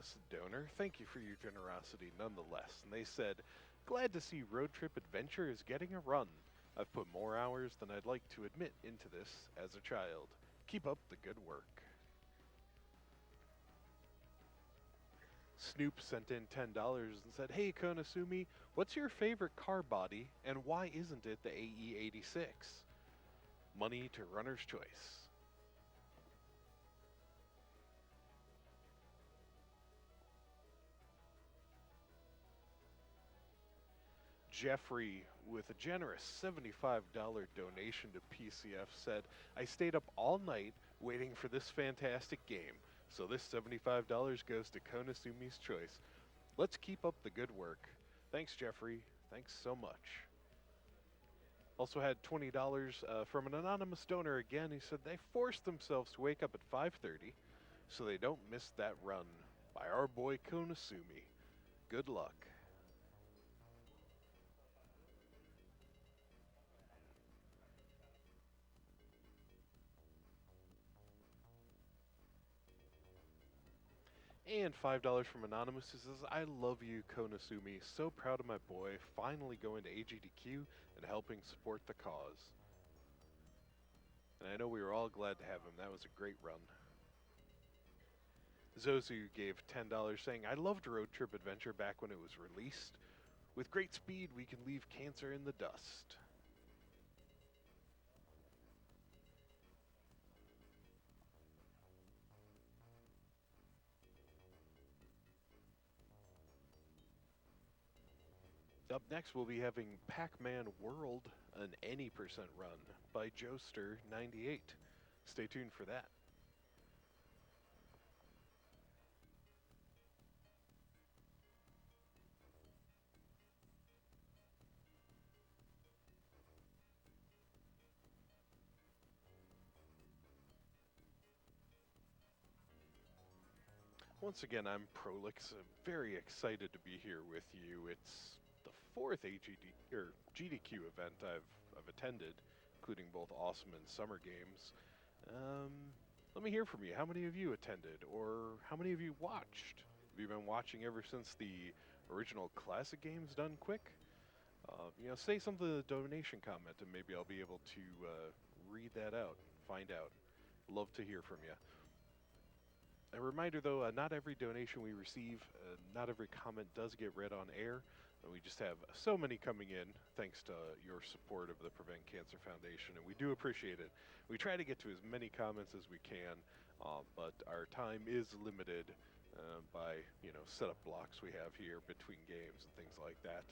anonymous donor. Thank you for your generosity nonetheless. And they said, glad to see Road Trip Adventure is getting a run. I've put more hours than I'd like to admit into this as a child. Keep up the good work. Snoop sent in $10 and said, hey Konosumi, what's your favorite car body and why isn't it the AE86? Money to runner's choice. Jeffrey, with a generous $75 donation to PCF, said, I stayed up all night waiting for this fantastic game, so this $75 goes to Konasumi's choice. Let's keep up the good work. Thanks, Jeffrey. Thanks so much. Also had $20 from an anonymous donor again. He said they forced themselves to wake up at 5:30 so they don't miss that run by our boy Konasumi. Good luck. And $5 from Anonymous, who says, I love you, Konasumi. So proud of my boy, finally going to AGDQ and helping support the cause. And I know we were all glad to have him. That was a great run. Zozu gave $10 saying, I loved Road Trip Adventure back when it was released. With great speed, we can leave cancer in the dust. Up next, we'll be having Pac-Man World, an any percent run by joester98. Stay tuned for that. Once again, I'm Prolix. I'm very excited to be here with you. It's the fourth GDQ event I've attended, including both awesome and summer games. Let me hear from you. How many of you attended, or how many of you watched? Have you been watching ever since the original classic games done quick? Say something in the donation comment, and maybe I'll be able to read that out, find out. Love to hear from you. A reminder, though, not every donation we receive, not every comment does get read on air. We just have so many coming in, thanks to your support of the Prevent Cancer Foundation, and we do appreciate it. We try to get to as many comments as we can, but our time is limited by, setup blocks we have here between games and things like that.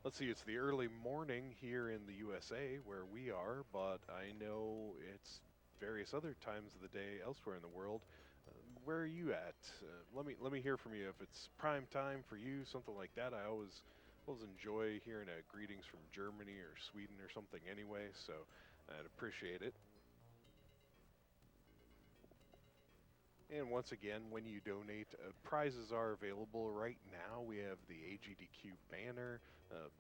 Let's see, it's the early morning here in the USA where we are, but I know it's various other times of the day elsewhere in the world. Where are you at? Let me hear from you. If it's prime time for you, something like that, I always enjoy hearing greetings from Germany or Sweden or something anyway, so I'd appreciate it. And once again, when you donate, prizes are available right now. We have the AGDQ banner,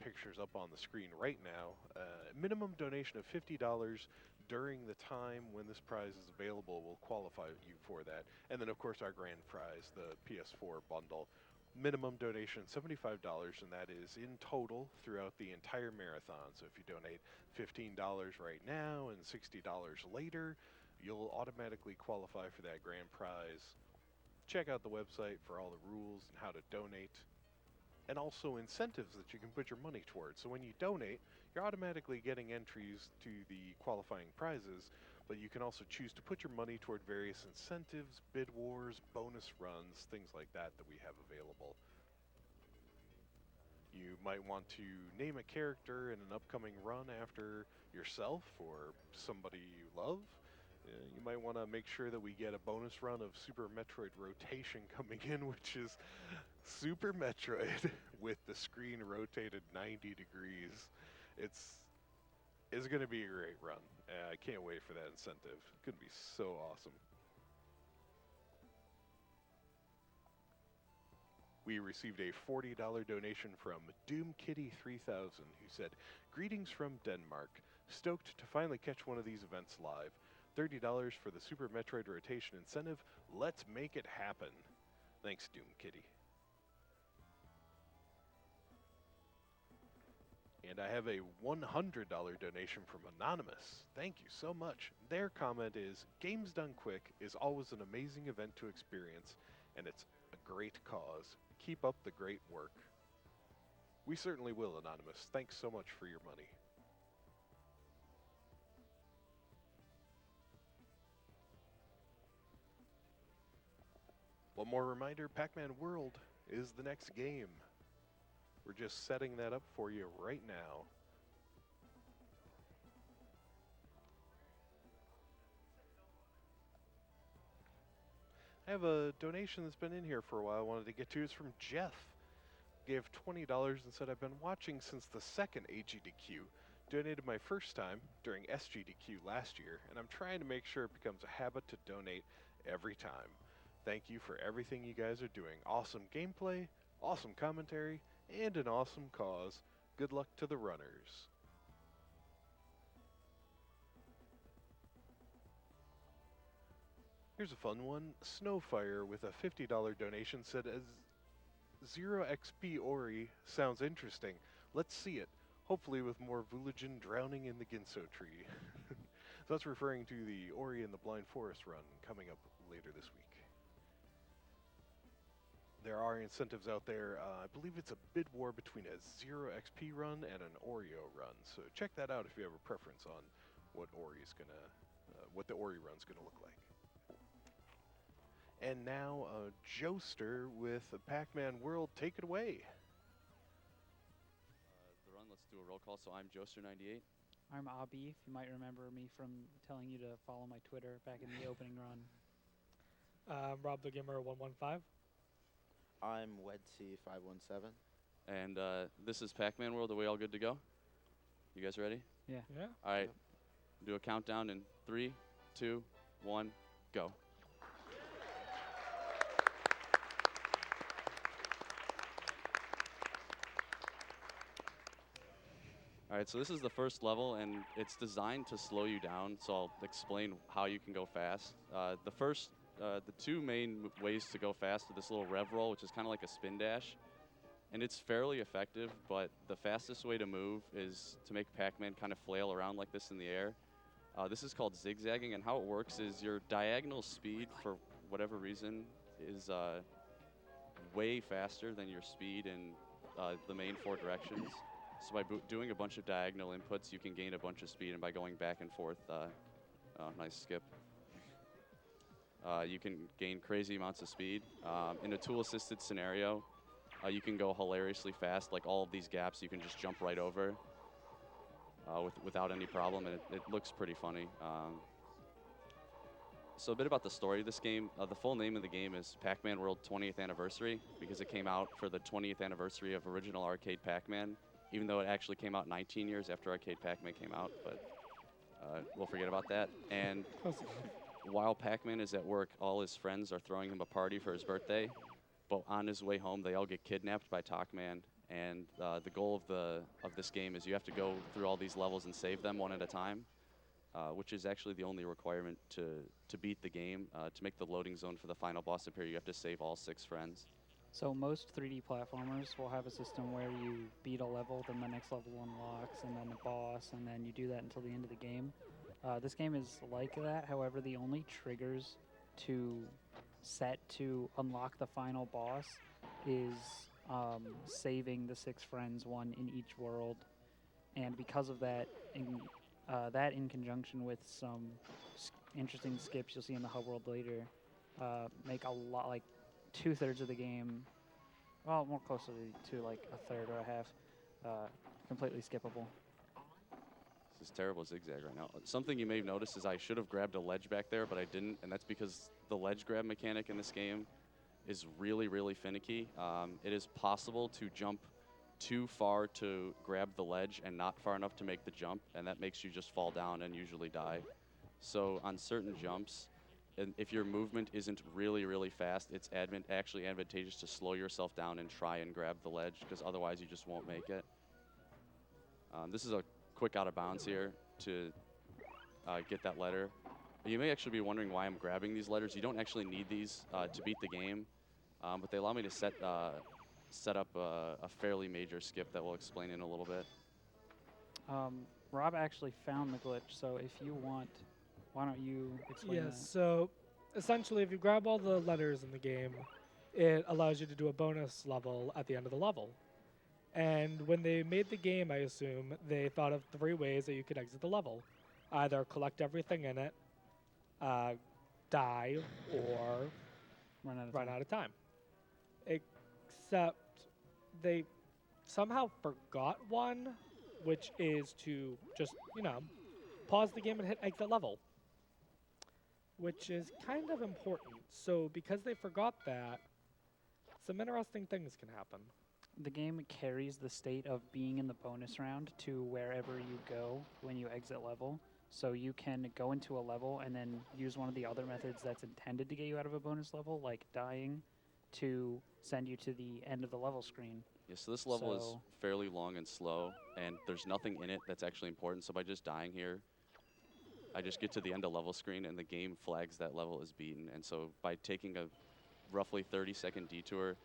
pictures up on the screen right now. Minimum donation of $50 during the time when this prize is available will qualify you for that. And then, of course, our grand prize, the PS4 bundle. Minimum donation $75, and that is in total throughout the entire marathon. So if you donate $15 right now and $60 later, you'll automatically qualify for that grand prize. Check out the website for all the rules and how to donate, and also incentives that you can put your money towards. So when you donate, you're automatically getting entries to the qualifying prizes, but you can also choose to put your money toward various incentives, bid wars, bonus runs, things like that we have available. You might want to name a character in an upcoming run after yourself or somebody you love. You might want to make sure that we get a bonus run of Super Metroid Rotation coming in, which is Super Metroid with the screen rotated 90 degrees. It's going to be a great run. I can't wait for that incentive. It's going to be so awesome. We received a $40 donation from DoomKitty3000, who said, greetings from Denmark. Stoked to finally catch one of these events live. $30 for the Super Metroid Rotation incentive. Let's make it happen. Thanks, Doom Kitty. And I have a $100 donation from Anonymous. Thank you so much. Their comment is, Games Done Quick is always an amazing event to experience, and it's a great cause. Keep up the great work. We certainly will, Anonymous. Thanks so much for your money. One more reminder, Pac-Man World is the next game. We're just setting that up for you right now. I have a donation that's been in here for a while I wanted to get to. It's from Jeff. Gave $20 and said, I've been watching since the second AGDQ. Donated my first time during SGDQ last year, and I'm trying to make sure it becomes a habit to donate every time. Thank you for everything you guys are doing. Awesome gameplay, awesome commentary, and an awesome cause. Good luck to the runners. Here's a fun one. Snowfire with a $50 donation said, as 0 XP Ori sounds interesting. Let's see it. Hopefully with more Vulagen drowning in the Ginso tree. So that's referring to the Ori and the Blind Forest run coming up later this week. There are incentives out there. I believe it's a bid war between a 0 XP run and an Oreo run. So check that out if you have a preference on what what the Ori run's gonna look like. And now, Joester with Pac-Man World. Take it away. The run, let's do a roll call. So I'm joester98. I'm Abi, if you might remember me from telling you to follow my Twitter back in the opening run. Rob the Gamer 115. I'm Wedsy517. And this is Pac-Man World. Are we all good to go? You guys ready? Yeah. Yeah. All right. Do a countdown in 3, 2, 1, go. All right, so this is the first level, and it's designed to slow you down, so I'll explain how you can go fast. The two main ways to go fast are this little rev roll, which is kind of like a spin dash, and it's fairly effective, but the fastest way to move is to make Pac-Man kind of flail around like this in the air. This is called zigzagging, and how it works is your diagonal speed, for whatever reason, is way faster than your speed in the main 4 directions. So by doing a bunch of diagonal inputs, you can gain a bunch of speed, and by going back and forth, nice skip. You can gain crazy amounts of speed. In a tool-assisted scenario, you can go hilariously fast. Like all of these gaps, you can just jump right over without any problem, and it looks pretty funny. So a bit about the story of this game. The full name of the game is Pac-Man World 20th Anniversary, because it came out for the 20th anniversary of original arcade Pac-Man, even though it actually came out 19 years after arcade Pac-Man came out, but we'll forget about that. And while Pac-Man is at work, all his friends are throwing him a party for his birthday, but on his way home, they all get kidnapped by Pac-Man. And the goal of this game is you have to go through all these levels and save them one at a time, which is actually the only requirement to beat the game. To make the loading zone for the final boss appear, you have to save all 6 friends. So most 3D platformers will have a system where you beat a level, then the next level unlocks, and then a boss, and then you do that until the end of the game. This game is like that. However, the only triggers to set to unlock the final boss is saving the 6 friends, one in each world. And because of that, in conjunction with some interesting skips you'll see in the hub world later, make a lot, like 2/3 of the game, well, more closely to like a third or a half, completely skippable. This is terrible zigzag right now. Something you may have noticed is I should have grabbed a ledge back there, but I didn't, and that's because the ledge grab mechanic in this game is really, really finicky. It is possible to jump too far to grab the ledge and not far enough to make the jump, and that makes you just fall down and usually die. So on certain jumps, and if your movement isn't really, really fast, it's actually advantageous to slow yourself down and try and grab the ledge, because otherwise you just won't make it. This is a quick out of bounds here to get that letter. You may actually be wondering why I'm grabbing these letters. You don't actually need these to beat the game. but they allow me to set up a fairly major skip that we'll explain in a little bit. Rob actually found the glitch, so if you want, why don't you explain Yes, that? so essentially if you grab all the letters in the game, it allows you to do a bonus level at the end of the level. And when they made the game, I assume, they thought of 3 ways that you could exit the level. Either collect everything in it, die, or run out of time. Except they somehow forgot one, which is to just, pause the game and hit exit level, which is kind of important. So because they forgot that, some interesting things can happen. The game carries the state of being in the bonus round to wherever you go when you exit level. So you can go into a level and then use one of the other methods that's intended to get you out of a bonus level, like dying, to send you to the end of the level screen. Yeah, so this level is fairly long and slow, and there's nothing in it that's actually important. So by just dying here, I just get to the end of level screen, and the game flags that level as beaten. And so by taking a roughly 30-second detour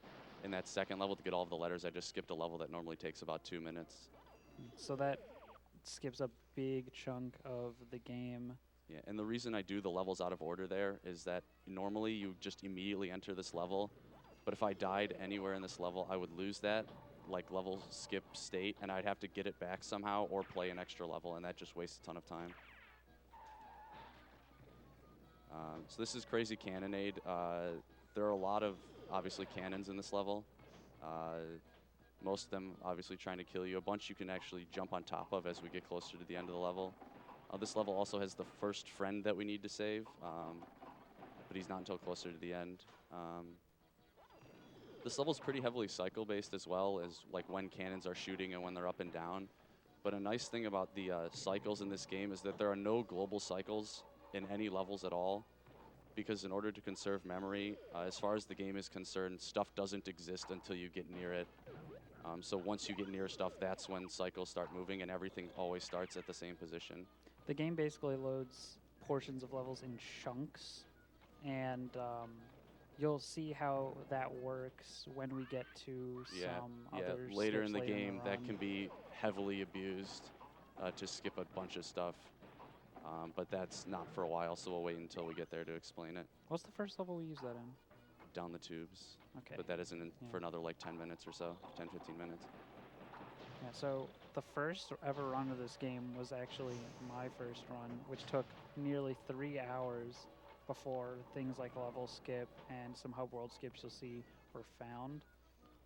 in that second level to get all of the letters, I just skipped a level that normally takes about 2 minutes. So that skips a big chunk of the game. Yeah, and the reason I do the levels out of order there is that normally you just immediately enter this level, but if I died anywhere in this level, I would lose that, like level skip state, and I'd have to get it back somehow or play an extra level, and that just wastes a ton of time. So this is Crazy Cannonade. There are a lot of, obviously, cannons in this level. Most of them obviously trying to kill you. A bunch you can actually jump on top of as we get closer to the end of the level. This level also has the first friend that we need to save, but he's not until closer to the end. This level's pretty heavily cycle-based as well, as like when cannons are shooting and when they're up and down. But a nice thing about the cycles in this game is that there are no global cycles in any levels at all, because in order to conserve memory, as far as the game is concerned, stuff doesn't exist until you get near it. So once you get near stuff, that's when cycles start moving, and everything always starts at the same position. The game basically loads portions of levels in chunks, and you'll see how that works when we get to some other later in the steps game, that run. can be heavily abused to skip a bunch of stuff. But that's not for a while, so we'll wait until we get there to explain it. What's the first level we use that in? Down the tubes. Okay. But that isn't for another like 10 minutes or so, 10, 15 minutes. Yeah, so the first ever run of this game was actually my first run, which took nearly 3 hours before things like level skip and some hub world skips you'll see were found.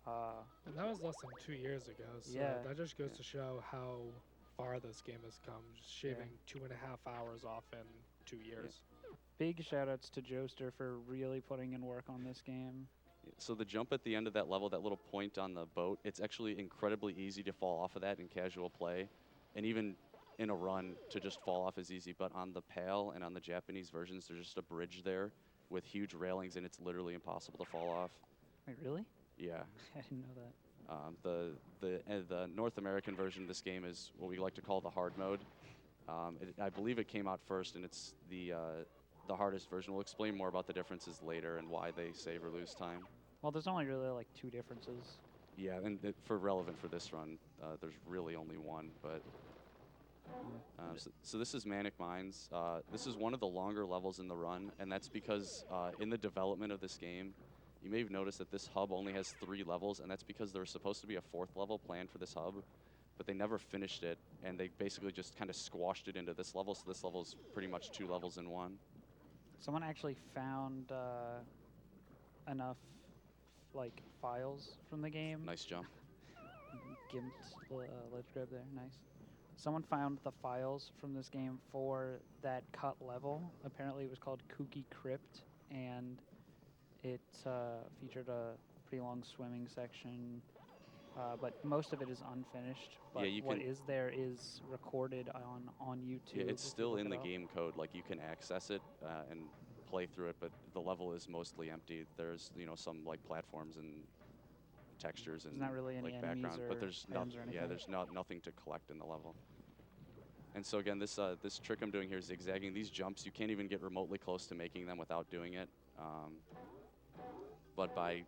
And that was less than 2 years ago, so Yeah. that just goes to show how far this game has come, just shaving 2.5 hours off in 2 years. Big shout outs to Joester for really putting in work on this game. So the jump at the end of that level, that little point on the boat, it's actually incredibly easy to fall off of that in casual play. And even in a run, to just fall off is easy. But on the PAL and on the Japanese versions, there's just a bridge there with huge railings, and it's literally impossible to fall off. Wait, really? Yeah. I didn't know that. The North American version of this game is what we like to call the hard mode. I believe it came out first, and it's the hardest version. We'll explain more about the differences later and why they save or lose time. Well, there's only really like 2 differences. Yeah, and for relevant for this run, there's really only one. But so this is Manic Mines. This is one of the longer levels in the run, and that's because in the development of this game, you may have noticed that this hub only has 3 levels, and that's because there was supposed to be a 4th level planned for this hub, but they never finished it, and they basically just kind of squashed it into this level, so this level is pretty much 2 levels in one. Someone actually found enough like files from the game. Nice jump. Gimped ledge grab there, nice. Someone found the files from this game for that cut level. Apparently it was called Kooky Crypt, and it featured a pretty long swimming section, but most of it is unfinished. But Yeah, what is there is recorded on YouTube. Yeah, it's if you still look in it the up. game code. Like, you can access it and play through it, but the level is mostly empty. There's, some like platforms and textures and There's not really any like enemies background, or but there's items or yeah, anything. there's nothing to collect in the level. And so again, this trick I'm doing here is zigzagging. These jumps, you can't even get remotely close to making them without doing it. But by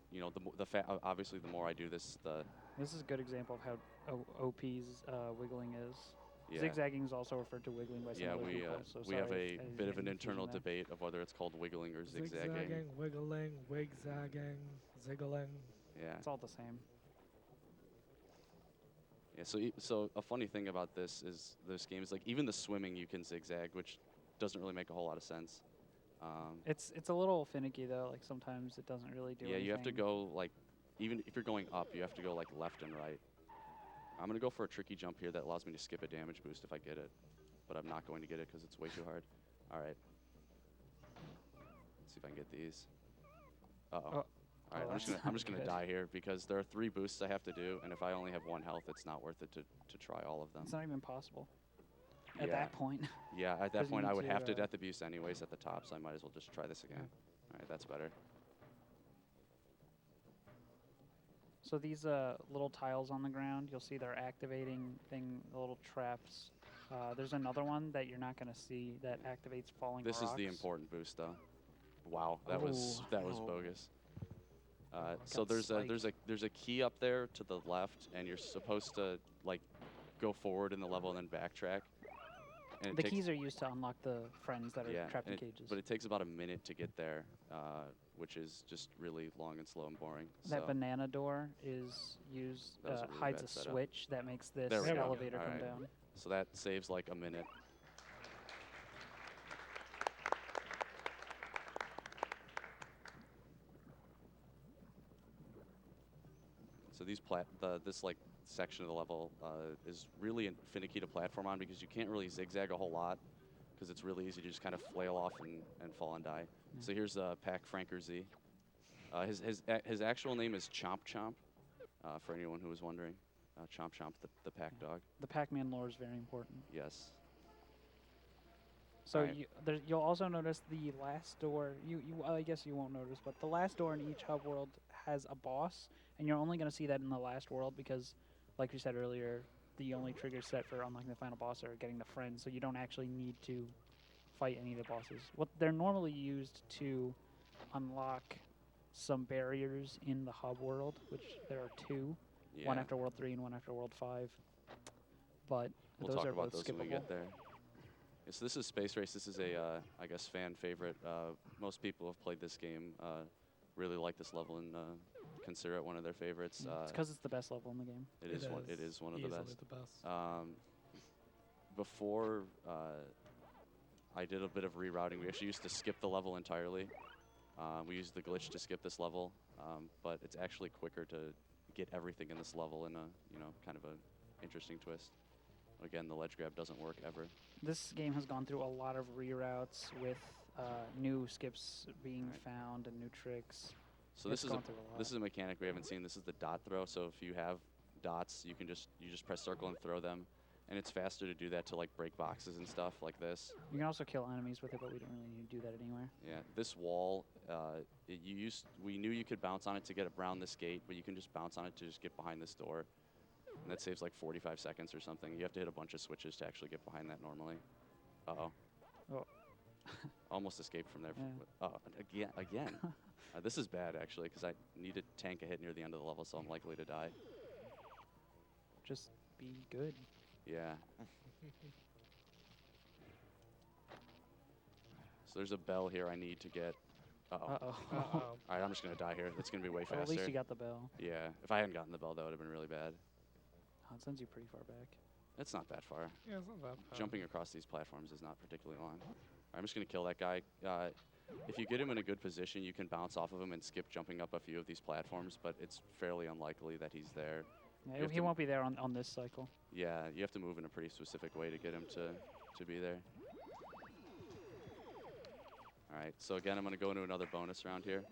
obviously the more I do this, the This is a good example of how OP's wiggling is. yeah. Zigzagging is also referred to wiggling by some Yeah, other we people. So we have sorry a if bit of an any internal confusion there. debate of whether it's called wiggling or zigzagging. Zigzagging, wiggling, wigzagging, ziggling. Yeah. It's all the same. Yeah. So a funny thing about this game is like even the swimming you can zigzag, which doesn't really make a whole lot of sense. It's a little finicky though. Like sometimes it doesn't really do Yeah, anything. you have to go like even if you're going up, you have to go like left and right. I'm gonna go for a tricky jump here that allows me to skip a damage boost if I get it, but I'm not going to get it because it's way too hard. All right. Let's see if I can get these. Uh oh. Oh. All right, Oh, I'm just that's gonna not good. die here because there are 3 boosts I have to do, and if I only have 1 health, it's not worth it to try all of them. It's not even possible. At Yeah. that point. Yeah, at 'Cause that you point need I would to, have to death abuse anyways at the top, so I might as well just try this again. All right, that's better. So these little tiles on the ground, you'll see they're activating the little traps. There's another one that you're not going to see that activates falling This rocks. is the important boost, though. Wow, that was Oh. bogus. So there's a key up there to the left, and you're supposed to like go forward in the level and then backtrack. And it The takes, keys are used to unlock the friends that are yeah, trapped in and it- cages. but it takes about a minute to get there, which is just really long and slow and boring. That So banana door is used That was a really hides bad a setup. switch that makes this There we go. elevator come Alright. down. so that saves like a minute. So this like section of the level is really finicky to platform on because you can't really zigzag a whole lot because it's really easy to just kind of flail off and fall and die. So here's Pac Franker Z. His actual name is Chomp Chomp, for anyone who was wondering. Chomp Chomp, the Pac dog. The Pac-Man lore is very important. Yes. So Alright. you'll also notice the last door. I guess you won't notice, but the last door in each hub world has a boss, and you're only going to see that in the last world because, like you said earlier, the only triggers set for unlocking the final boss are getting the friends, so you don't actually need to fight any of the bosses. What they're normally used to unlock some barriers in the hub world, which there are 2, Yeah. one after World 3 and one after World 5. But We'll those talk are about both those when we skippable. get there. Yeah, so this is Space Race. This is a, I guess, fan favorite. Most people have played this game, really like this level, and consider it one of their favorites. It's because it's the best level in the game. It is one of the Easily best. the best. Before I did a bit of rerouting, we actually used to skip the level entirely. We used the glitch to skip this level, but it's actually quicker to get everything in this level in a, kind of a interesting twist. Again, the ledge grab doesn't work ever. This game has gone through a lot of reroutes with new skips being found and new tricks. So It's this is gone through a lot. this is a mechanic we haven't seen. This is the dot throw. So if you have dots, you just press circle and throw them, and it's faster to do that to like break boxes and stuff like this. You can also kill enemies with it, but we don't really need to do that anywhere. Yeah, this wall, we knew you could bounce on it to get around this gate, but you can just bounce on it to just get behind this door. And that saves like 45 seconds or something. You have to hit a bunch of switches to actually get behind that normally. Uh-oh. Oh. Almost escaped from there. Yeah. Again. This is bad, actually, because I need to tank a hit near the end of the level, so I'm likely to die. Just be good. Yeah. So there's a bell here I need to get. Uh-oh. Uh-oh. Uh-oh. All right, I'm just going to die here. That's going to be way Well, faster. at least you got the bell. Yeah, if I hadn't gotten the bell, that would have been really bad. Oh, it sends you pretty far back. It's not that far. Yeah, it's not that bad. Jumping across these platforms is not particularly long. I'm just going to kill that guy. If you get him in a good position, you can bounce off of him and skip jumping up a few of these platforms, but it's fairly unlikely that he's there. Yeah, You have he to- won't be there on this cycle. Yeah, you have to move in a pretty specific way to get him to be there. All right, so again, I'm going to go into another bonus round here.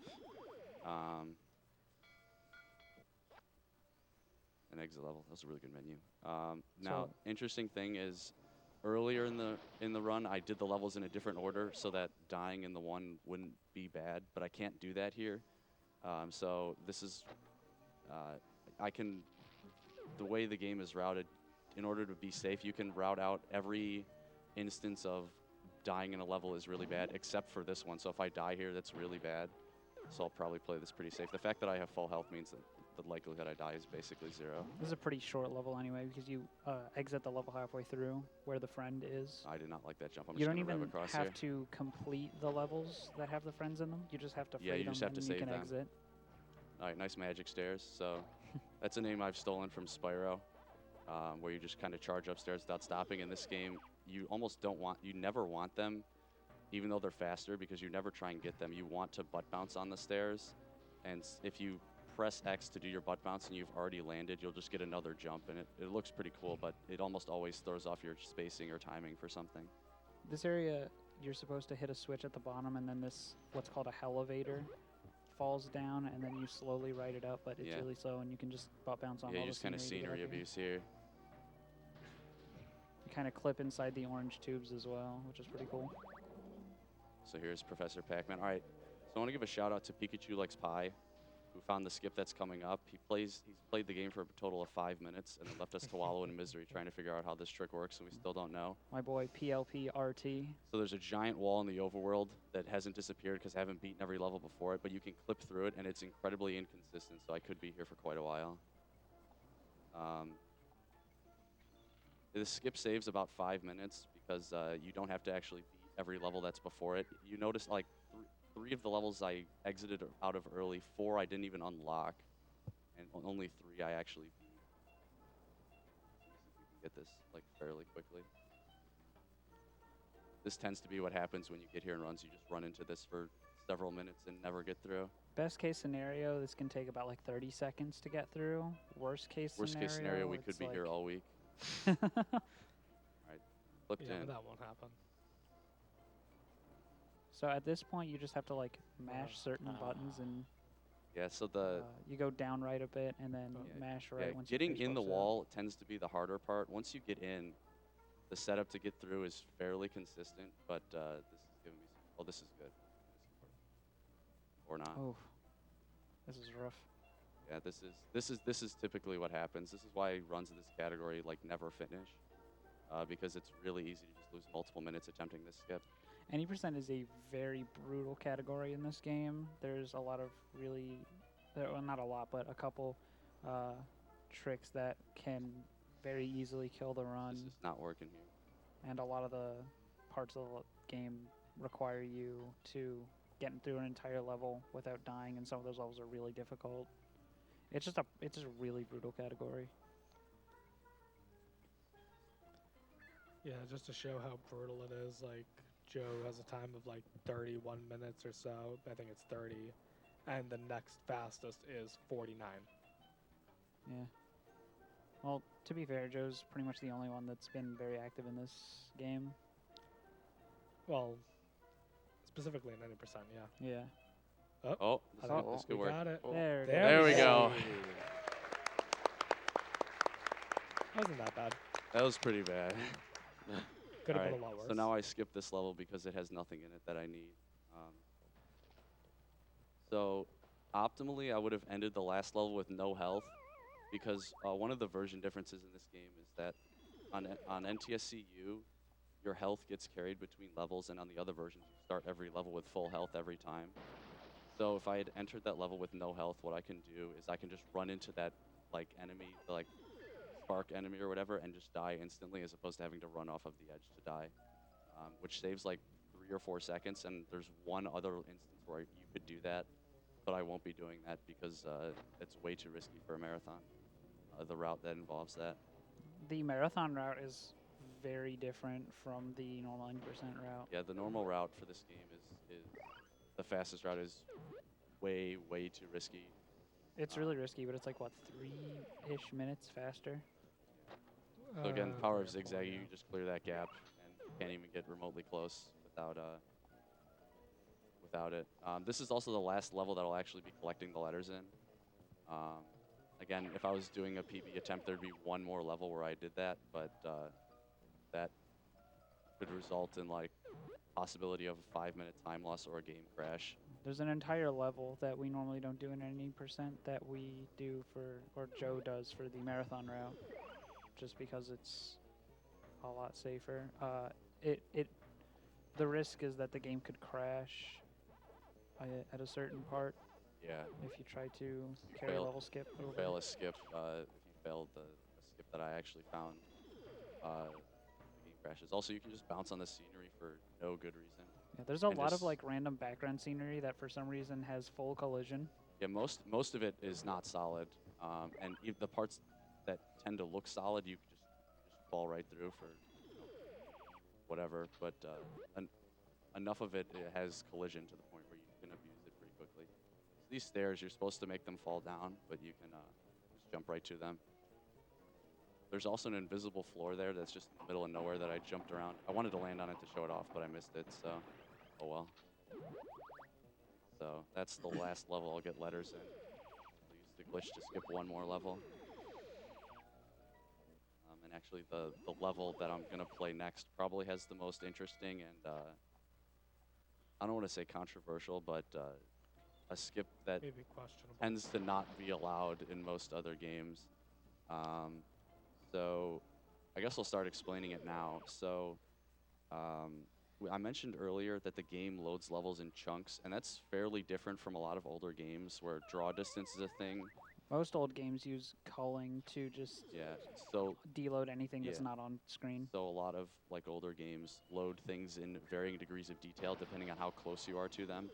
An exit level. That's a really good menu. Now, interesting thing is, earlier in the run, I did the levels in a different order so that dying in the one wouldn't be bad, but I can't do that here. So this is, the way the game is routed, in order to be safe, you can route out every instance of dying in a level is really bad, except for this one. So if I die here, that's really bad. so I'll probably play this pretty safe. The fact that I have full health means that the likelihood I die is basically 0. This is a pretty short level anyway because you exit the level halfway through where the friend is. I did not like that jump. I'm You just don't gonna rev even across have here. to complete the levels that have the friends in them. You just have to Yeah, free you them just have and to you save can them. exit. All right, nice magic stairs. So that's a name I've stolen from Spyro, where you just kind of charge upstairs without stopping. In this game, you never want them, even though they're faster, because you never try and get them. You want to butt bounce on the stairs, and if you press X to do your butt bounce and you've already landed, you'll just get another jump, and it looks pretty cool, but it almost always throws off your spacing or timing for something. This area, you're supposed to hit a switch at the bottom, and then this, what's called a elevator, falls down, and then you slowly ride it up, but it's Yeah. really slow, and you can just butt bounce on Yeah, all you the just kind of scenery to get scenery up here. abuse here. You kind of clip inside the orange tubes as well, which is pretty cool. So here's Professor Pac-Man. All right, so I want to give a shout out to Pikachu Likes Pie, who found the skip that's coming up. He's played the game for a total of 5 minutes and then left us to wallow in misery trying to figure out how this trick works, and we still don't know. My boy PLPRT. So there's a giant wall in the overworld that hasn't disappeared because I haven't beaten every level before it, but you can clip through it, and it's incredibly inconsistent, so I could be here for quite a while. The skip saves about 5 minutes because you don't have to actually beat every level that's before it. You notice like three of the levels I exited out of early, 4 I didn't even unlock, and only 3 I actually beat. Let me see if we can get this like fairly quickly. This tends to be what happens when you get here in runs. You just run into this for several minutes and never get through. Best case scenario, this can take about like 30 seconds to get through. Worst case scenario, we could it's be here like- all week. Flipped Yeah, in. that won't happen. So at this point, you just have to like mash certain buttons, and Yeah, so the you go down right a bit, and then Yeah, mash right. yeah, Once you getting finish in the most of it. wall tends to be the harder part. Once you get in, the setup to get through is fairly consistent, but this is giving me some, oh, this is good. Or not. Oh, this is rough. Yeah, this is typically what happens. This is why runs in this category like never finish, because it's really easy to just lose multiple minutes attempting this skip. Any percent is a very brutal category in this game. There's a lot of really, well, not a lot, but a couple tricks that can very easily kill the run, This is not working here. and a lot of the parts of the game require you to get through an entire level without dying, and some of those levels are really difficult. It's just a really brutal category. Yeah, just to show how brutal it is, like, Joe has a time of like 31 minutes or so. I think it's 30. And the next fastest is 49. Yeah. Well, to be fair, Joe's pretty much the only one that's been very active in this game. Well, specifically 90%, yeah. Yeah. Oh, I this, think this we could work. got it. There. There we go. Wasn't that bad. That was pretty bad. Could have Alright, been a lot worse. so now I skip this level because it has nothing in it that I need. So optimally, I would have ended the last level with no health, because one of the version differences in this game is that on NTSC-U, your health gets carried between levels, and on the other versions, you start every level with full health every time. So if I had entered that level with no health, what I can do is I can just run into that like enemy, like spark enemy or whatever, and just die instantly, as opposed to having to run off of the edge to die, which saves like 3 or 4 seconds. And there's one other instance where you could do that, but I won't be doing that because it's way too risky for a marathon. The route that involves that. The marathon route is very different from the normal 90% route. Yeah, the normal route for this game is the fastest route is way too risky. It's really risky, but it's like, what, 3-ish minutes faster? So again, power of zigzag, you just clear that gap and can't even get remotely close without it. This is also the last level that I'll actually be collecting the letters in. Again, if I was doing a PB attempt, there'd be one more level where I did that, but that could result in like possibility of a 5-minute time loss or a game crash. There's an entire level that we normally don't do in 90% that we do or Joe does for the marathon route, just because it's a lot safer. The risk is that the game could crash at a certain part Yeah. if you try to carry fail- level skip over. Fail a skip. If you failed the skip that I actually found, the game crashes. Also, you can just bounce on the scenery for no good reason. Yeah, there's a and lot of just- like random background scenery that for some reason has full collision. Yeah, most of it is not solid, and the parts that tend to look solid, you just fall right through for whatever. But enough of it has collision to the point where you can abuse it pretty quickly. These stairs, you're supposed to make them fall down, but you can just jump right to them. There's also an invisible floor there that's just in the middle of nowhere that I jumped around. I wanted to land on it to show it off, but I missed it, so oh well. So that's the last level. I'll get letters in. I'll use the glitch to skip one more level. And actually the level that I'm going to play next probably has the most interesting and, I don't want to say controversial, but a skip that Maybe questionable. tends to not be allowed in most other games. So I guess I'll start explaining it now. So I mentioned earlier that the game loads levels in chunks, and that's fairly different from a lot of older games where draw distance is a thing. Most old games use culling to just Yeah, so deload anything that's Yeah. not on screen. So a lot of like older games load things in varying degrees of detail depending on how close you are to them.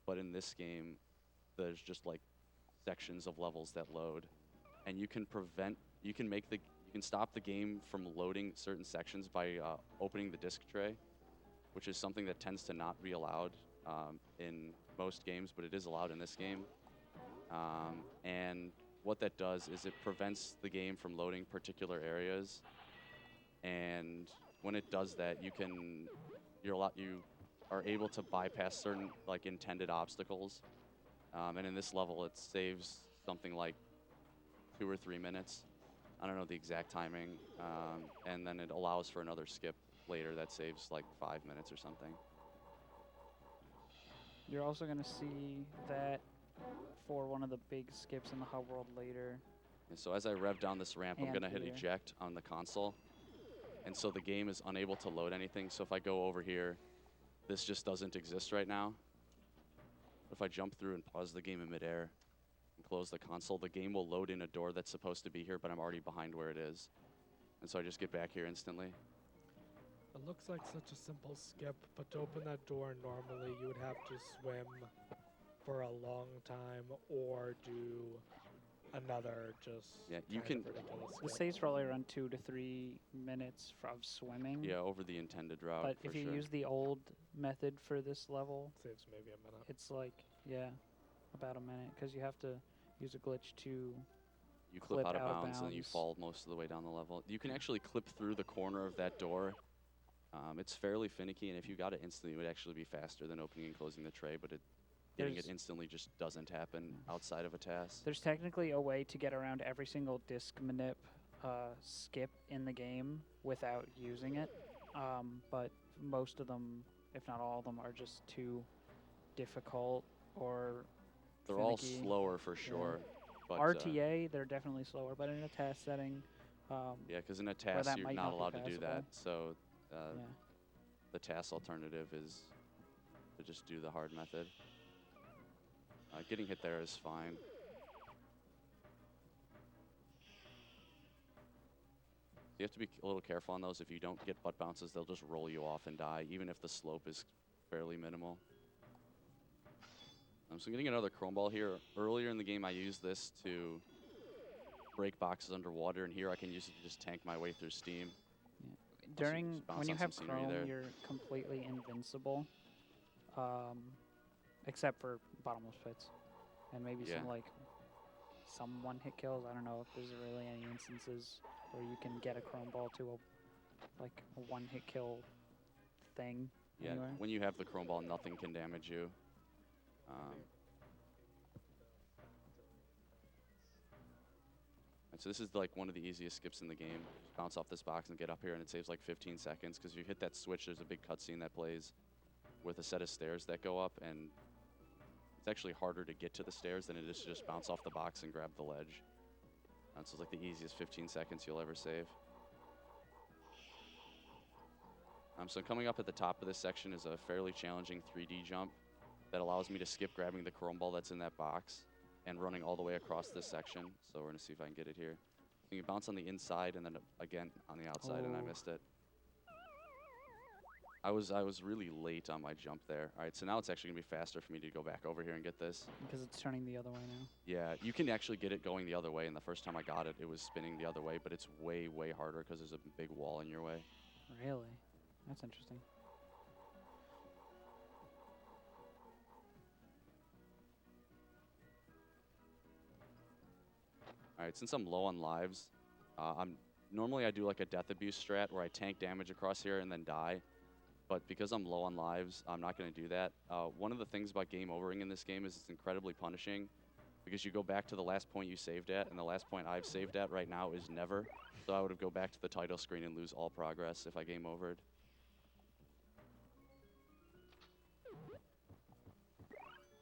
But in this game, there's just like sections of levels that load, and you can stop the game from loading certain sections by opening the disk tray, which is something that tends to not be allowed in most games, but it is allowed in this game. And what that does is it prevents the game from loading particular areas. And when it does that, you are able to bypass certain like intended obstacles. And in this level, it saves something like 2 or 3 minutes. I don't know the exact timing. And then it allows for another skip later that saves like 5 minutes or something. You're also going to see that for one of the big skips in the hub world later. And so as I rev down this ramp, I'm And going to hit here. eject on the console. And so the game is unable to load anything. So if I go over here, this just doesn't exist right now. If I jump through and pause the game in midair and close the console, the game will load in a door that's supposed to be here, but I'm already behind where it is. And so I just get back here instantly. It looks like such a simple skip, but to open that door normally you would have to swim for a long time or do another just Yeah, you kind of can- ridiculous The skip. saves probably around 2 to 3 minutes of swimming. Yeah, over the intended route. But for if you sure. use the old method for this level, Saves maybe a minute. it's like, yeah, about a minute, because you have to use a glitch to. You clip out of bounds and you bounds. fall most of the way down the level. You can actually clip through the corner of that door. It's fairly finicky, and if you got it instantly, it would actually be faster than opening and closing the tray, but getting it There's- instantly just doesn't happen outside of a task. There's technically a way to get around every single disc manip skip in the game without using it, but most of them, if not all of them, are just too difficult or They're all finicky. slower for sure. But, RTA, they're definitely slower, but in a task setting, yeah, because in a task, that you're might not not be allowed to do that. passable. So yeah. the task alternative is to just do the hard method. Getting hit there is fine. You have to be a little careful on those. If you don't get butt bounces, they'll just roll you off and die, even if the slope is fairly minimal. So getting another chrome ball here. Earlier in the game, I used this to break boxes underwater, and here I can use it to just tank my way through steam. During just bounce when you on have some scenery Chrome, there. you're completely invincible, except for bottomless pits, and maybe Yeah. some one-hit kills. I don't know if there's really any instances where you can get a Chrome ball to a one-hit kill thing. Yeah, Anywhere. when you have the chrome ball, nothing can damage you. And so this is like one of the easiest skips in the game. Just bounce off this box and get up here, and it saves like 15 seconds. Because if you hit that switch, there's a big cutscene that plays with a set of stairs that go up, and it's actually harder to get to the stairs than it is to just bounce off the box and grab the ledge. And so it's like the easiest 15 seconds you'll ever save. So coming up at the top of this section is a fairly challenging 3D jump. that allows me to skip grabbing the chrome ball that's in that box and running all the way across this section. So we're going to see if I can get it here. You can bounce on the inside and then again on the outside, and I Oh. missed it. I was really late on my jump there. All right, so now it's actually going to be faster for me to go back over here and get this. Because it's turning the other way now. Yeah, you can actually get it going the other way, and the first time I got it, it was spinning the other way, but it's way, way harder because there's a big wall in your way. Really? That's interesting. All right, since I'm low on lives, normally I do like a death abuse strat where I tank damage across here and then die. But because I'm low on lives, I'm not going to do that. One of the things about game overing in this game is it's incredibly punishing because you go back to the last point you saved at, and the last point I've saved at right now is never. So I would go back to the title screen and lose all progress if I game overed.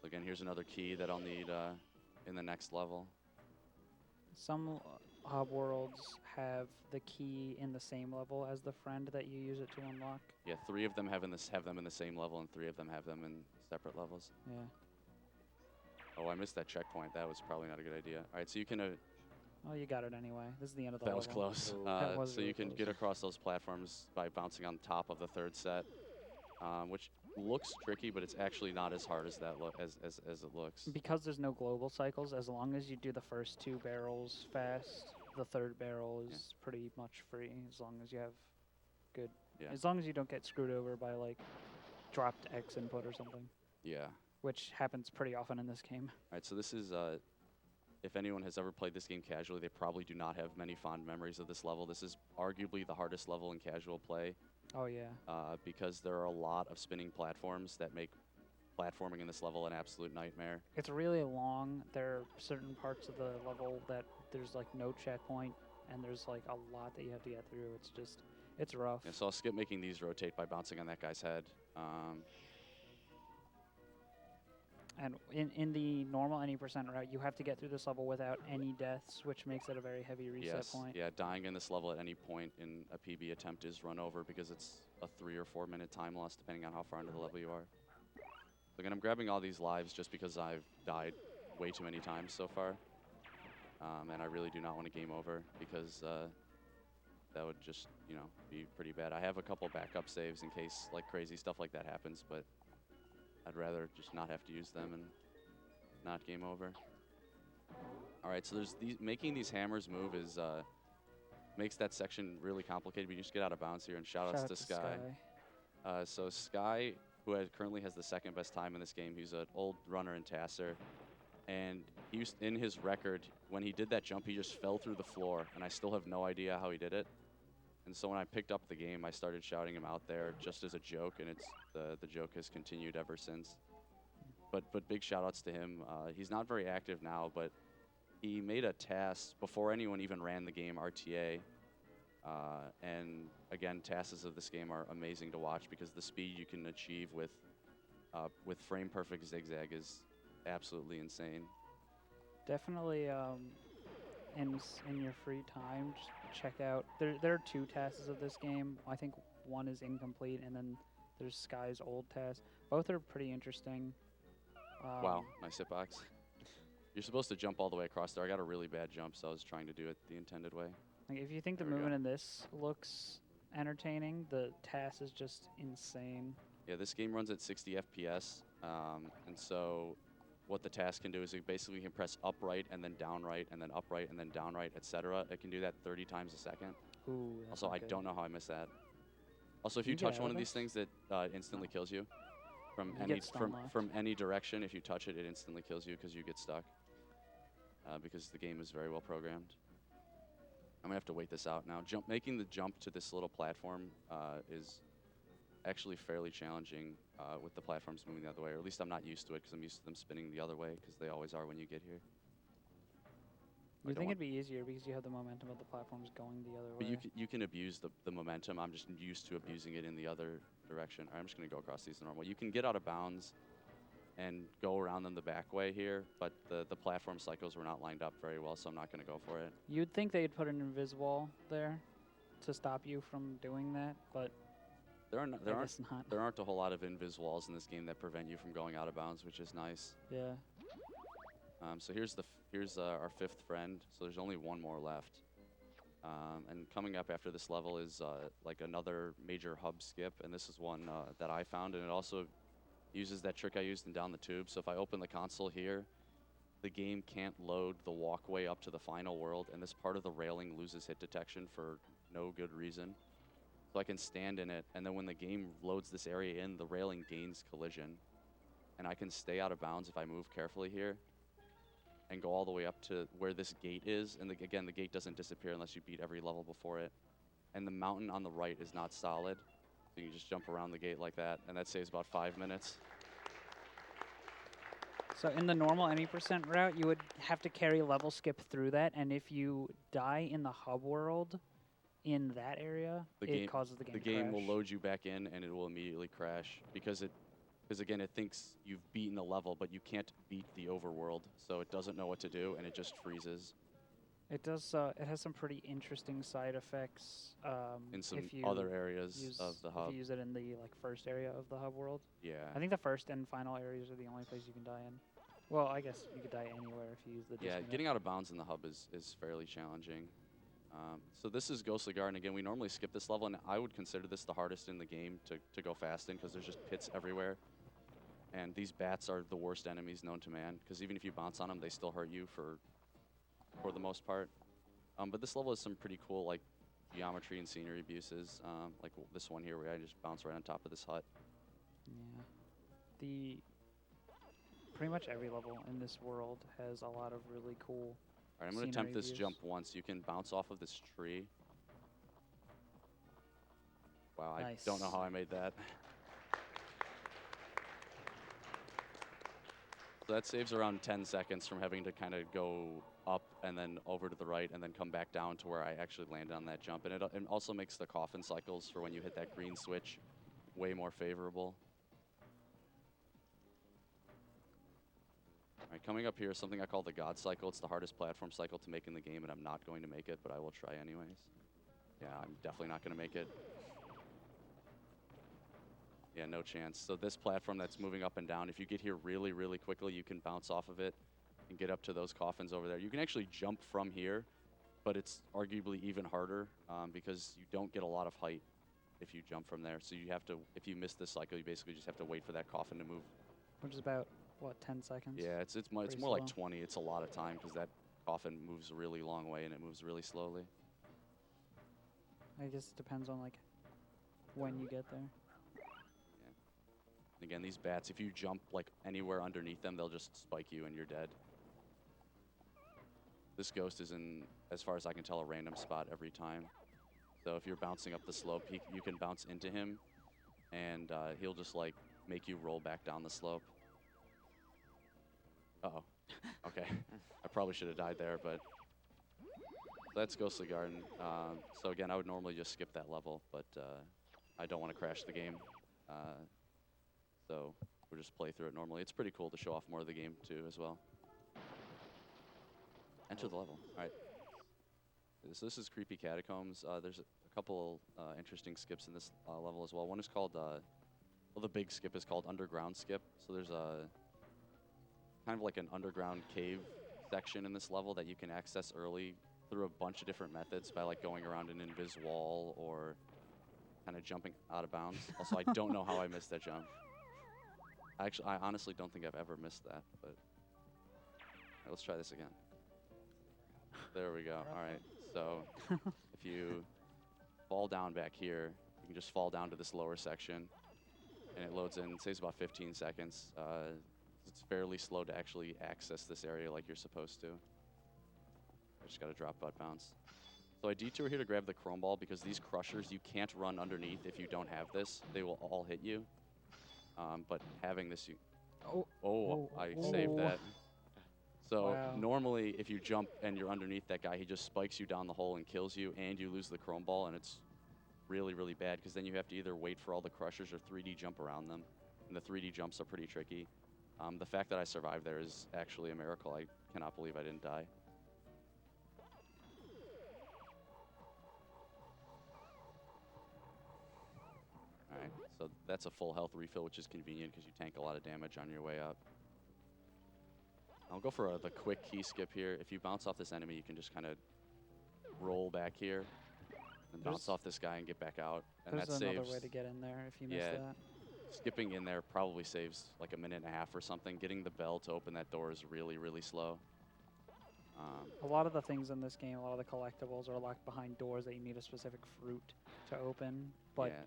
Again, here's another key that I'll need in the next level. Some hub worlds have the key in the same level as the friend that you use it to unlock. Yeah, 3 of them have them in the same level, and 3 of them have them in separate levels. Yeah. Oh, I missed that checkpoint. That was probably not a good idea. All right, so you can. Oh, you got it anyway. This is the end of the That level. was close. Ooh. That was So really you can close. get across those platforms by bouncing on top of the 3rd set, which looks tricky, but it's actually not as hard as that as it looks. Because there's no global cycles, as long as you do the first 2 barrels fast, the 3rd barrel is pretty much free, as long as you have good... Yeah. As long as you don't get screwed over by, like, dropped X input or something, Yeah. which happens pretty often in this game. All right, so this is, if anyone has ever played this game casually, they probably do not have many fond memories of this level. This is arguably the hardest level in casual play Oh, yeah. because there are a lot of spinning platforms that make platforming in this level an absolute nightmare. It's really long. There are certain parts of the level that there's, like, no checkpoint, and there's, like, a lot that you have to get through. It's just... It's rough. Yeah, so I'll skip making these rotate by bouncing on that guy's head. And in the normal any percent route, you have to get through this level without any deaths, which makes it a very heavy reset point. Yeah, dying in this level at any point in a PB attempt is run over because it's a 3 or 4 minute time loss depending on how far into the level you are. Again, I'm grabbing all these lives just because I've died way too many times so far. And I really do not want to game over because that would just, be pretty bad. I have a couple backup saves in case like crazy stuff like that happens, but I'd rather just not have to use them and not game over. All right, so there's making these hammers move is makes that section really complicated, but you just get out of bounds here, and shout outs to Sky. So Sky, who currently has the 2nd best time in this game, he's an old runner and tasser, and he used, in his record, when he did that jump, he just fell through the floor, and I still have no idea how he did it. And so when I picked up the game, I started shouting him out there just as a joke, and it's the joke has continued ever since. But big shout outs to him. He's not very active now, but he made a TAS before anyone even ran the game, RTA. And again, TASes of this game are amazing to watch because the speed you can achieve with frame perfect zigzag is absolutely insane. Definitely, in your free time, just check out. There are 2 tasks of this game. I think one is incomplete, and then there's Sky's old task. Both are pretty interesting. Wow, nice hitbox. You're supposed to jump all the way across there. I got a really bad jump, so I was trying to do it the intended way. Like, if you think the There we go. movement in this looks entertaining, the task is just insane. Yeah, this game runs at 60 FPS, and so what the task can do is it basically can press upright and then downright and then upright and then downright, etc. It can do that 30 times a second. Ooh. That's Also, not I good. don't know how I missed that. Also, if Can you you get touch out one of of these this? things, that instantly kills you. From You any get stun locked. from any direction, if you touch it, it instantly kills you because you get stuck. Because the game is very well programmed. I'm gonna have to wait this out now. Making the jump to this little platform is actually fairly challenging with the platforms moving the other way, or at least I'm not used to it because I'm used to them spinning the other way because they always are when you get here. You don't think want- it'd be easier because you have the momentum of the platforms going the other But way. you can abuse the momentum. I'm just used to abusing it in the other direction. All right, I'm just going to go across these normal. You can get out of bounds and go around them the back way here, but the platform cycles were not lined up very well, so I'm not going to go for it. You'd think they'd put an invisible there to stop you from doing that, but I guess not. there aren't a whole lot of invis walls in this game that prevent you from going out of bounds, which is nice. Yeah. So here's our 5th friend. So there's only one more left. And coming up after this level is like another major hub skip, and this is one that I found, and it also uses that trick I used in Down the Tube. So if I open the console here, the game can't load the walkway up to the final world, and this part of the railing loses hit detection for no good reason. So I can stand in it, and then when the game loads this area in, the railing gains collision. And I can stay out of bounds if I move carefully here and go all the way up to where this gate is. And again, the gate doesn't disappear unless you beat every level before it. And the mountain on the right is not solid. So you can just jump around the gate like that, and that saves about 5 minutes. So in the normal any % route, you would have to carry level skip through that, and if you die in the hub world in that area, it causes the game to crash. The game will load you back in, and it will immediately crash because again, it thinks you've beaten a level, but you can't beat the overworld, so it doesn't know what to do, and it just freezes. It does. It has some pretty interesting side effects. In some if you other areas of the hub. If you use it in the first area of the hub world. Yeah. I think the first and final areas are the only place you can die in. Well, I guess you could die anywhere if you use the. Yeah, getting out of bounds in the hub is fairly challenging. So this is Ghostly Garden. Again, we normally skip this level, and I would consider this the hardest in the game to go fast in because there's just pits everywhere. And these bats are the worst enemies known to man because even if you bounce on them, they still hurt you for the most part. But this level has some pretty cool like geometry and scenery abuses, like this one here where I just bounce right on top of this hut. Yeah. Pretty much every level in this world has a lot of really cool. All right, I'm going to attempt this jump once. You can bounce off of this tree. Wow, nice. I don't know how I made that. So that saves around 10 seconds from having to kind of go up and then over to the right and then come back down to where I actually land on that jump. And it also makes the coffin cycles for when you hit that green switch way more favorable. All right, coming up here is something I call the God Cycle. It's the hardest platform cycle to make in the game, and I'm not going to make it, but I will try anyways. Yeah, I'm definitely not going to make it. Yeah, no chance. So this platform that's moving up and down, if you get here really, really quickly, you can bounce off of it and get up to those coffins over there. You can actually jump from here, but it's arguably even harder because you don't get a lot of height if you jump from there. So you have to, if you miss this cycle, you basically just have to wait for that coffin to move. Which is about, what, 10 seconds? Yeah, it's more like 20. It's a lot of time because that coffin moves a really long way and it moves really slowly. I guess it depends on, like, when you get there. Again, these bats, if you jump like anywhere underneath them, they'll just spike you and you're dead. This ghost is in, as far as I can tell, a random spot every time. So if you're bouncing up the slope, you can bounce into him, and he'll just like make you roll back down the slope. Uh-oh. Okay. I probably should have died there, but that's Ghostly Garden. So again, I would normally just skip that level, but I don't want to crash the game. So we'll just play through it normally. It's pretty cool to show off more of the game too as well. Enter the level. All right. So this is Creepy Catacombs. There's a couple interesting skips in this level as well. One is called, well, the big skip is called Underground Skip. So there's a kind of like an underground cave section in this level that you can access early through a bunch of different methods by like going around an invis wall or kind of jumping out of bounds. Also, I don't know how I missed that jump. I honestly don't think I've ever missed that, but let's try this again. There we go. All right. So if you fall down back here, you can just fall down to this lower section, and it loads in. It saves about 15 seconds. It's fairly slow to actually access this area like you're supposed to. I just got to drop butt bounce. So I detour here to grab the chrome ball because these crushers, you can't run underneath if you don't have this. They will all hit you. But having this, I saved that. So normally if you jump and you're underneath that guy, he just spikes you down the hole and kills you, and you lose the chrome ball, and it's really, really bad because then you have to either wait for all the crushers or 3D jump around them. And the 3D jumps are pretty tricky. The fact that I survived there is actually a miracle. I cannot believe I didn't die. All right, so that's a full health refill, which is convenient because you tank a lot of damage on your way up. I'll go for the quick key skip here. If you bounce off this enemy, you can just kind of roll back here and bounce off this guy and get back out. And There's that another saves. way to get in there if you miss Yeah. that. Skipping in there probably saves like a minute and a half or something. Getting the bell to open that door is really, really slow. A lot of the things in this game, a lot of the collectibles are locked behind doors that you need a specific fruit to open. But yeah.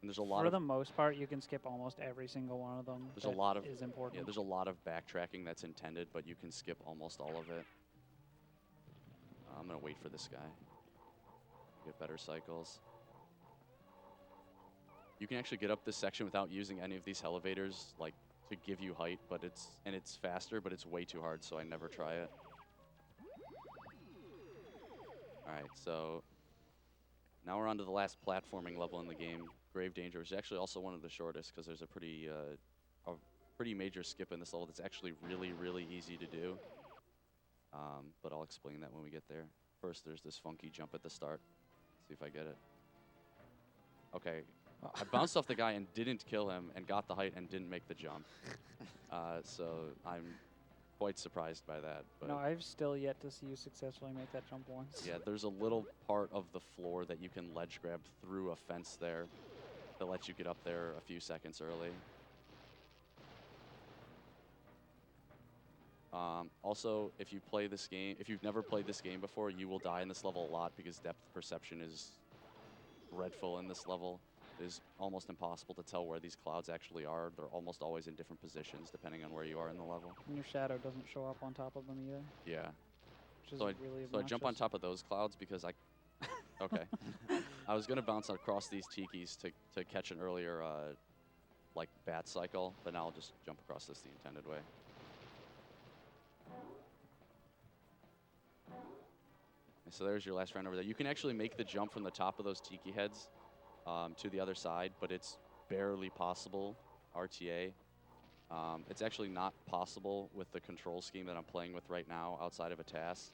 And there's a lot for of the most part, you can skip almost every single one of them. There's a lot of is important. Yeah, there's a lot of backtracking that's intended, but you can skip almost all of it. I'm gonna wait for this guy. Get better cycles. You can actually get up this section without using any of these elevators, like to give you height, but it's faster, but it's way too hard, so I never try it. All right, so now we're on to the last platforming level in the game, Grave Danger, which is actually also one of the shortest because there's a pretty major skip in this level that's actually really, really easy to do. But I'll explain that when we get there. First, there's this funky jump at the start. See if I get it. Okay, I bounced off the guy and didn't kill him and got the height and didn't make the jump. So I'm quite surprised by that. But No, I've still yet to see you successfully make that jump once. yeah, there's a little part of the floor that you can ledge grab through a fence there that lets you get up there a few seconds early. Also, if you play this game, if you've never played this game before, you will die in this level a lot because depth perception is dreadful in this level. It is almost impossible to tell where these clouds actually are. They're almost always in different positions depending on where you are in the level. And your shadow doesn't show up on top of them either, Yeah. which is So really I jump on obnoxious. top of those clouds because I... Okay. I was going to bounce across these tikis to catch an earlier, like, bat cycle, but now I'll just jump across this the intended way. So there's your last round over there. You can actually make the jump from the top of those tiki heads to the other side, but it's barely possible, RTA. It's actually not possible with the control scheme that I'm playing with right now outside of a task.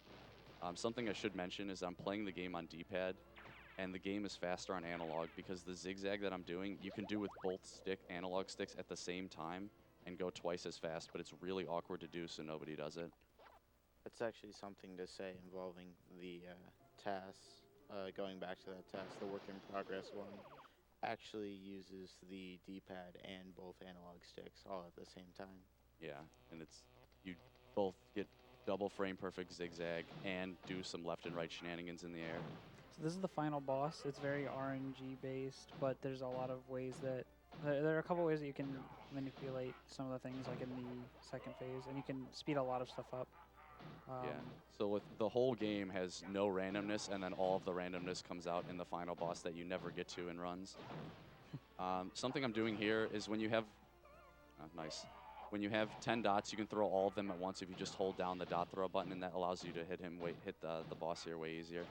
Something I should mention is I'm playing the game on D-pad, and the game is faster on analog because the zigzag that I'm doing, you can do with both analog sticks at the same time and go twice as fast, but it's really awkward to do, so nobody does it. That's actually something to say involving the tasks. Going back to that task, the work in progress one actually uses the D-pad and both analog sticks all at the same time. Yeah, and you both get double frame perfect zigzag and do some left and right shenanigans in the air. So this is the final boss. It's very RNG based, but there's a lot of ways that there are a couple ways that you can manipulate some of the things, like in the second phase, and you can speed a lot of stuff up. Yeah. So with the whole game has no randomness, and then all of the randomness comes out in the final boss that you never get to in runs. Something I'm doing here is when you have, nice. When you have 10 dots, you can throw all of them at once if you just hold down the dot throw button, and that allows you to hit the boss here way easier.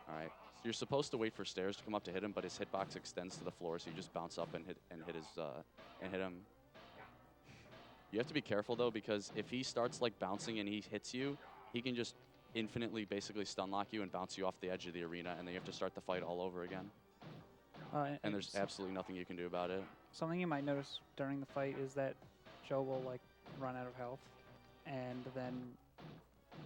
All right. So you're supposed to wait for stairs to come up to hit him, but his hitbox extends to the floor, so you just bounce up and hit him. You have to be careful though, because if he starts like bouncing and he hits you, he can just infinitely basically stun lock you and bounce you off the edge of the arena, and then you have to start the fight all over again. And there's absolutely nothing you can do about it. Something you might notice during the fight is that Joe will like run out of health, and then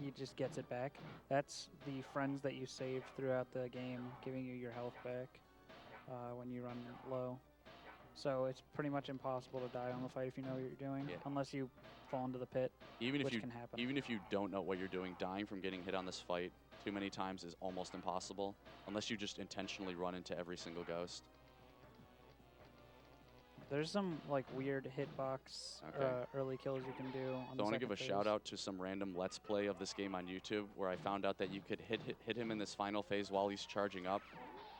he just gets it back. That's the friends that you saved throughout the game giving you your health back when you run low. So it's pretty much impossible to die on the fight if you know what you're doing, unless you fall into the pit, which can happen. Even if you don't know what you're doing, dying from getting hit on this fight too many times is almost impossible, unless you just intentionally run into every single ghost. There's some like weird hitbox early kills you can do. So I want to give a shout out to some random Let's Play of this game on YouTube, where I found out that you could hit him in this final phase while he's charging up,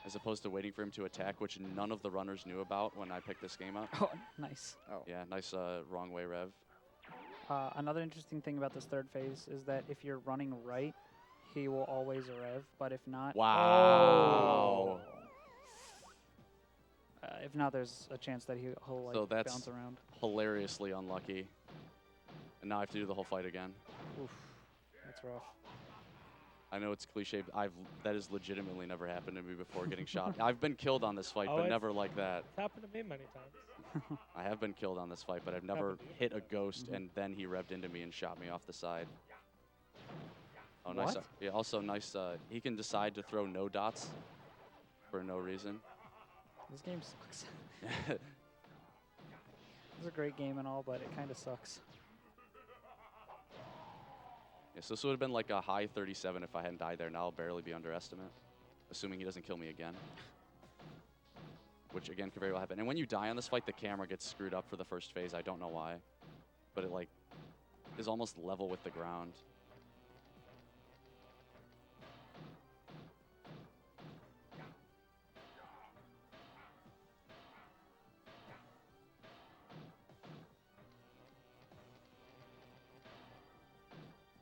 as opposed to waiting for him to attack, which none of the runners knew about when I picked this game up. Oh, nice. Oh. Yeah, nice wrong way rev. Another interesting thing about this third phase is that if you're running right, he will always rev, but if not... Wow. If not, there's a chance that he'll like, so that's bounce around. Hilariously unlucky. And now I have to do the whole fight again. Oof, that's rough. I know it's cliche. But that has legitimately never happened to me before, getting shot. I've been killed on this fight, Oh, but it's- never like that. It's happened to me many times. I have been killed on this fight, but I've never Happened to you? hit a ghost and then he revved into me and shot me off the side. Oh, nice. What? Yeah, also nice. He can decide to throw no dots for no reason. This game sucks. It's a great game and all, but it kind of sucks. Yeah, so this would have been like a high 37 if I hadn't died there. Now I'll barely be underestimate, assuming he doesn't kill me again. Which, again, could very well happen. And when you die on this fight, the camera gets screwed up for the first phase. I don't know why. But it, like, is almost level with the ground.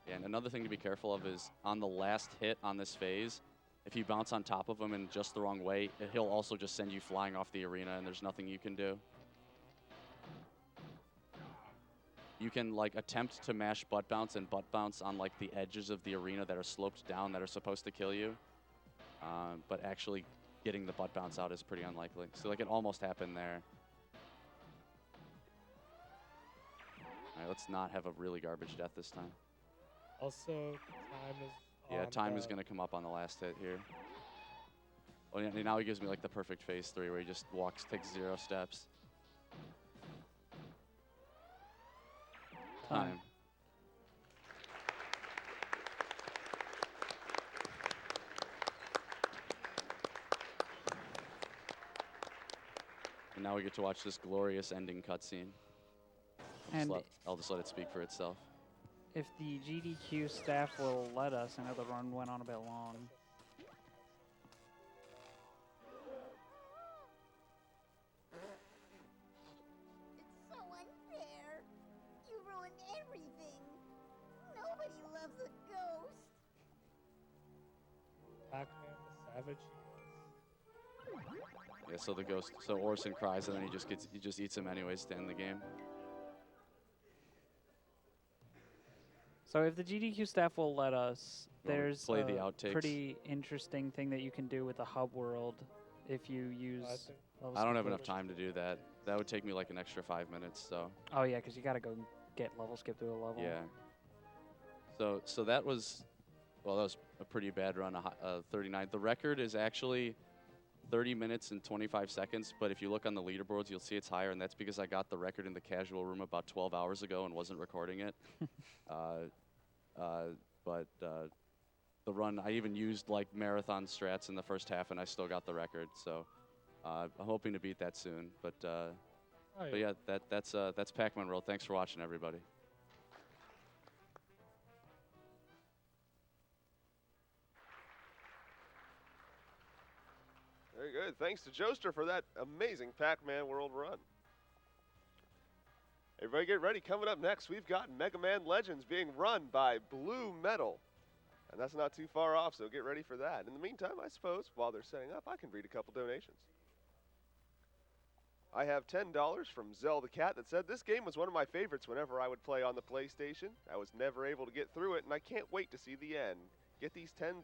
Yeah, and another thing to be careful of is on the last hit on this phase, if you bounce on top of him in just the wrong way, he'll also just send you flying off the arena, and there's nothing you can do. You can like attempt to mash butt bounce and butt bounce on like the edges of the arena that are sloped down that are supposed to kill you, but actually getting the butt bounce out is pretty unlikely. So like it almost happened there. All right, let's not have a really garbage death this time. Also, time is. Yeah, on time the- is going to come up on the last hit here. Oh, yeah, now he gives me like the perfect phase 3 where he just walks, takes 0 steps. Time. And now we get to watch this glorious ending cutscene. And I'll just let it speak for itself. if the GDQ staff will let us, I know the run went on a bit long. It's so unfair. You ruined everything. Nobody loves a ghost. Pac-Man, the savage. Yeah, so the ghost, so Orson cries and then he just eats him anyways to end the game. So if the GDQ staff will let us, Well, there's play the a outtakes. pretty interesting thing that you can do with the hub world if you use. I think level I don't have skip enough through. time to do that. That would take me like an extra 5 minutes, so. Oh yeah, because you gotta go get level skip through a level. Yeah. So that was, well, that was a pretty bad run, 39. The record is actually 30 minutes and 25 seconds, but if you look on the leaderboards, you'll see it's higher, and that's because I got the record in the casual room about 12 hours ago and wasn't recording it. But the run, I even used like marathon strats in the first half, and I still got the record. So I'm hoping to beat that soon. But yeah, that's Pac-Man World. Thanks for watching, everybody. Very good. Thanks to Joester for that amazing Pac-Man World run. Everybody get ready. Coming up next, we've got Mega Man Legends being run by Blue Metal. And that's not too far off, so get ready for that. In the meantime, I suppose, while they're setting up, I can read a couple donations. I have $10 from Zelda Cat that said, this game was one of my favorites whenever I would play on the PlayStation. I was never able to get through it, and I can't wait to see the end. Get these $10